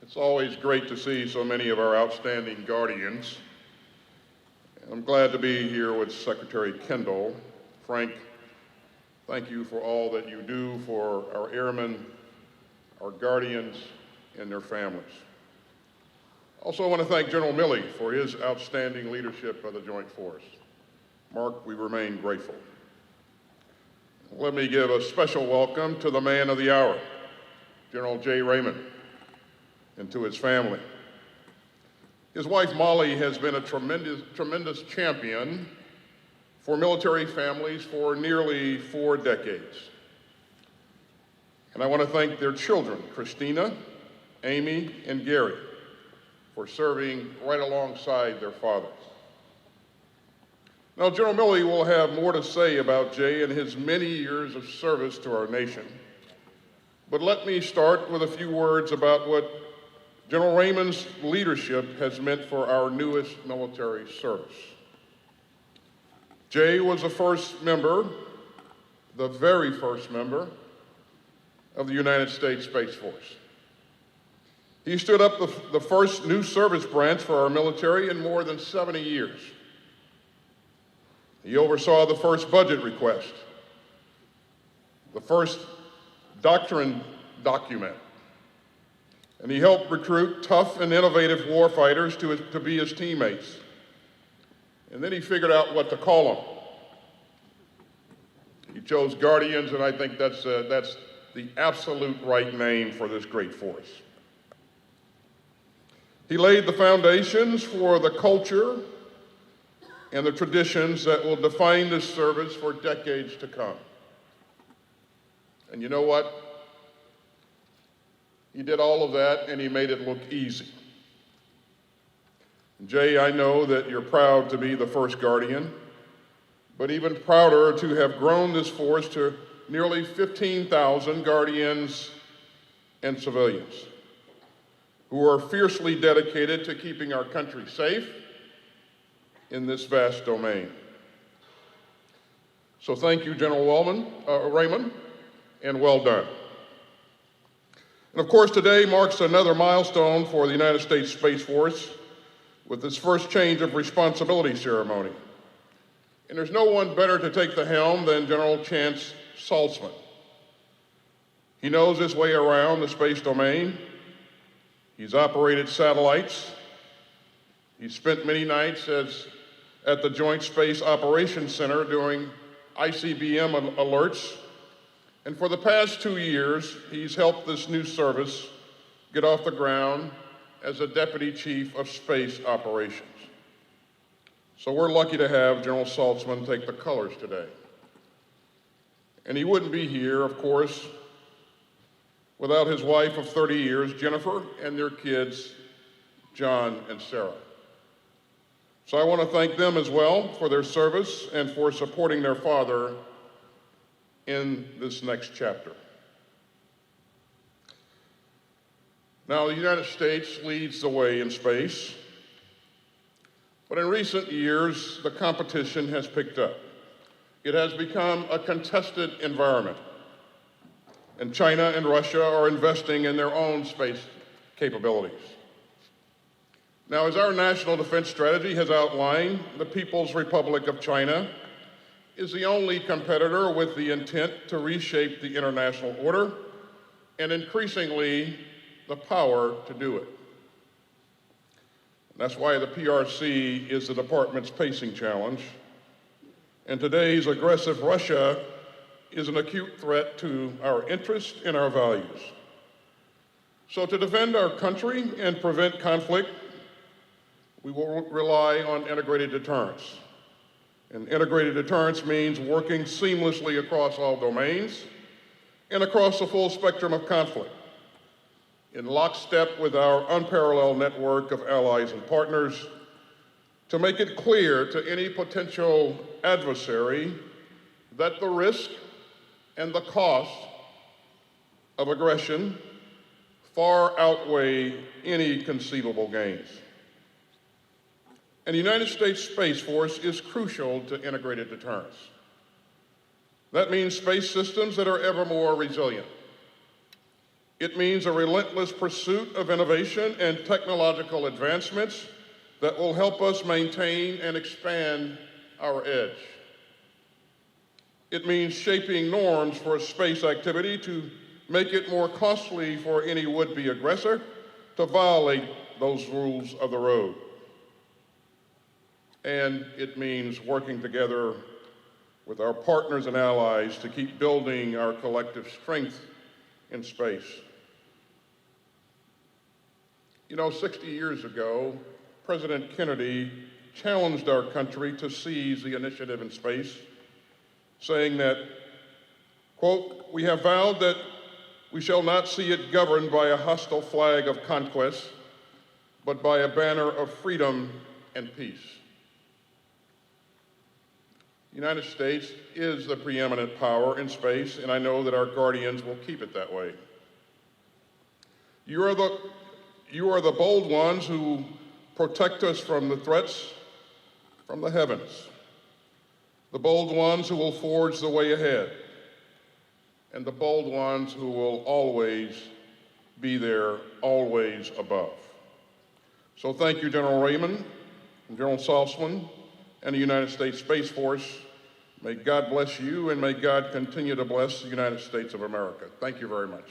It's always great to see so many of our outstanding guardians. I'm glad to be here with Secretary Kendall. Frank, thank you for all that you do for our airmen, our guardians, and their families. Also, I want to thank General Milley for his outstanding leadership of the Joint Force. Mark, we remain grateful. Let me give a special welcome to the man of the hour, General J. Raymond, and to his family. His wife, Molly, has been a tremendous champion for military families for nearly 4 decades. And I want to thank their children, Christina, Amy, and Gary, for serving right alongside their father. Now, General Milley will have more to say about Jay and his many years of service to our nation. But let me start with a few words about what General Raymond's leadership has meant for our newest military service. Jay was the very first member of the United States Space Force. He stood up the first new service branch for our military in more than 70 years. He oversaw the first budget request, the first doctrine document, and he helped recruit tough and innovative warfighters to be his teammates. And then he figured out what to call them. He chose Guardians, and I think that's the absolute right name for this great force. He laid the foundations for the culture and the traditions that will define this service for decades to come. And you know what? He did all of that, and he made it look easy. Jay, I know that you're proud to be the first Guardian, but even prouder to have grown this force to nearly 15,000 Guardians and civilians who are fiercely dedicated to keeping our country safe in this vast domain. So thank you, General Raymond, and well done. And of course, today marks another milestone for the United States Space Force with its first change of responsibility ceremony. And there's no one better to take the helm than General Chance Saltzman. He knows his way around the space domain. He's operated satellites. He's spent many nights at the Joint Space Operations Center doing ICBM alerts. And for the past 2 years, he's helped this new service get off the ground as a Deputy Chief of Space Operations. So we're lucky to have General Saltzman take the colors today. And he wouldn't be here, of course, without his wife of 30 years, Jennifer, and their kids, John and Sarah. So I want to thank them as well for their service and for supporting their father in this next chapter. Now, the United States leads the way in space, but in recent years, the competition has picked up. It has become a contested environment, and China and Russia are investing in their own space capabilities. Now, as our national defense strategy has outlined, the People's Republic of China is the only competitor with the intent to reshape the international order and increasingly the power to do it. That's why the PRC is the department's pacing challenge. And today's aggressive Russia is an acute threat to our interests and our values. So to defend our country and prevent conflict, we will rely on integrated deterrence. And integrated deterrence means working seamlessly across all domains and across the full spectrum of conflict, in lockstep with our unparalleled network of allies and partners, to make it clear to any potential adversary that the risk and the cost of aggression far outweigh any conceivable gains. And the United States Space Force is crucial to integrated deterrence. That means space systems that are ever more resilient, It means a relentless pursuit of innovation and technological advancements that will help us maintain and expand our edge. It means shaping norms for space activity to make it more costly for any would-be aggressor to violate those rules of the road. And it means working together with our partners and allies to keep building our collective strength in space. You know, 60 years ago, President Kennedy challenged our country to seize the initiative in space, saying that, quote, "We have vowed that we shall not see it governed by a hostile flag of conquest, but by a banner of freedom and peace." The United States is the preeminent power in space, and I know that our guardians will keep it that way. You are the bold ones who protect us from the threats from the heavens, the bold ones who will forge the way ahead, and the bold ones who will always be there, always above. So thank you, General Raymond, and General Saltzman, and the United States Space Force. May God bless you, and may God continue to bless the United States of America. Thank you very much.